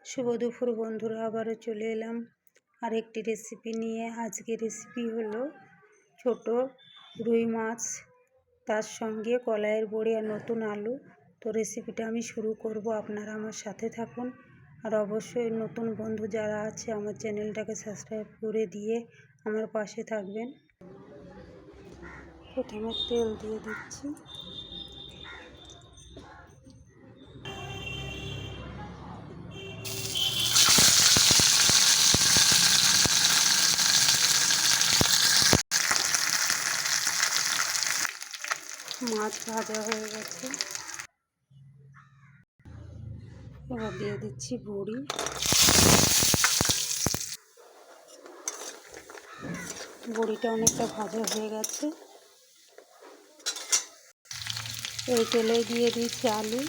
শুভ দুপুর বন্ধুরা, আবারও চলে এলাম আরেকটি রেসিপি নিয়ে। আজকে রেসিপি হলো ছোট রুই মাছ, তার সঙ্গে কলাইয়ের বড়ি আর নতুন আলু। তো রেসিপিটা আমি শুরু করব, আপনারা আমার সাথে থাকুন। আর অবশ্যই নতুন বন্ধু যারা আছে আমার চ্যানেলটাকে সাবস্ক্রাইব করে দিয়ে আমার পাশে থাকবেন। প্রথমে তেল দিয়ে দিচ্ছি। মাছ ভাজা হয়ে গেছে, এবার দিয়ে দিচ্ছি বড়ি। বড়িটা অনেকটা ভাজা হয়ে গেছে। এই তেলে দিয়ে দিচ্ছি আলু,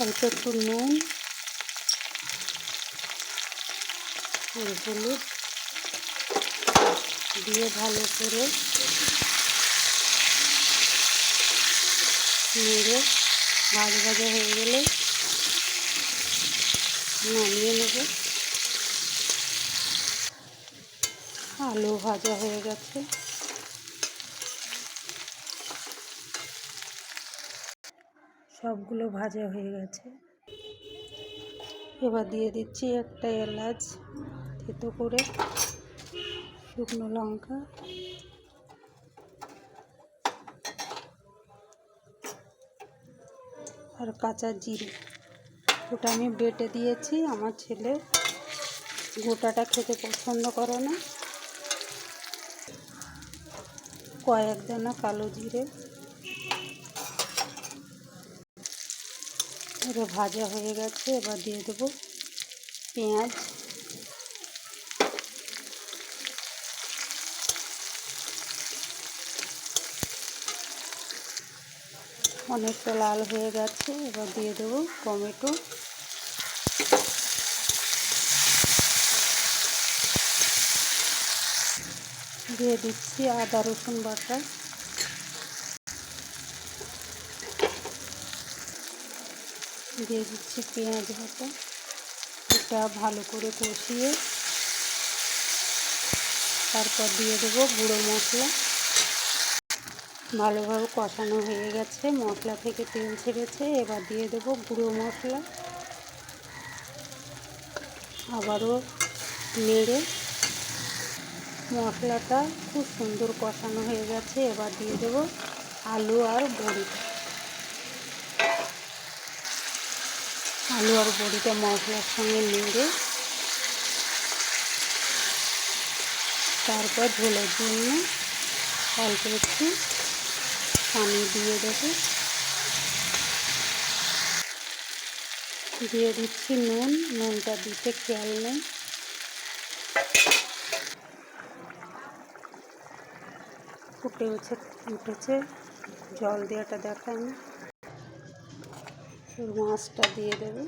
অল্প একটু নুন আর হলুদ দিয়ে ভালো করে নেড়ে ভাজা হয়ে গেলে নামিয়ে নেব। আলু ভাজা হয়ে গেছে, সবগুলো ভাজা হয়ে গেছে। এবার দিয়ে দিচ্ছি একটা এলাচ থেতো করে, শুকনো লঙ্কা, আর কাঁচা জিরে। ওটা আমি বেটে দিয়েছি, আমার ছেলে গোটাটা খেতে পছন্দ করে না। কয়েক দানা কালো জিরে। এটা ভাজা হয়ে গেছে, এবার দিয়ে দেবো পেঁয়াজ। অনেকটা লাল হয়ে গেছে, এবার দিয়ে দেবো টমেটো। দিয়ে দিচ্ছি আদা রসুন বাটা। দিয়ে দিচ্ছি পেঁয়াজ বাটা। এটা ভালো করে কষিয়ে তারপর দিয়ে দেবো গুঁড়ো মশলা। ভালোভাবে কষানো হয়ে গেছে, মশলা থেকে তেল ছেড়েছে। এবার দিয়ে দেবো গুঁড়ো মশলা। আবারও নেড়ে মশলাটা খুব সুন্দর কষানো হয়ে গেছে। এবার দিয়ে দেবো আলু আর বড়ি। আলু আর বড়িটা মশলার সঙ্গে নেড়ে তারপর ঝোলের জন্য অল্প একটু পানি দিয়ে দেবো। দিয়ে দিচ্ছি নুন, নুনটা দিতে খেয়াল নেই। উঠেছে, জল দেওয়াটা দেখায়নি। মাছটা দিয়ে দেবে।